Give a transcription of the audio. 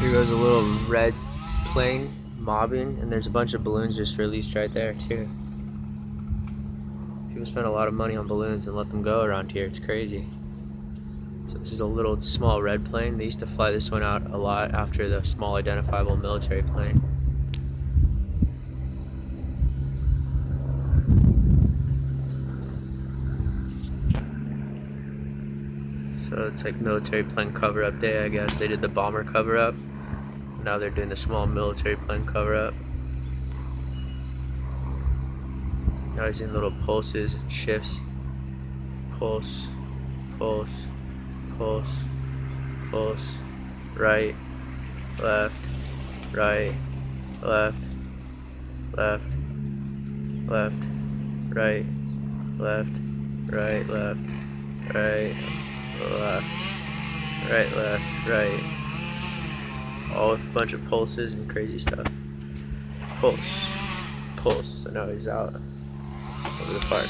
Here goes a little red plane mobbing, and there's a bunch of balloons just released right there too. People spend a lot of money on balloons and let them go around here. It's crazy. So this is a little small red plane. They used to fly this one out a lot after the small identifiable military plane. So it's like military plane cover-up day, I guess. They did the bomber cover-up. Now they're doing the small military plane cover-up. Now he's in little pulses and shifts. Pulse, pulse, pulse, pulse, right, left, right, left, left, left, right, left, right, left, right, left, right, left, right. All with a bunch of pulses and crazy stuff. Pulse, pulse. So now he's out over the park.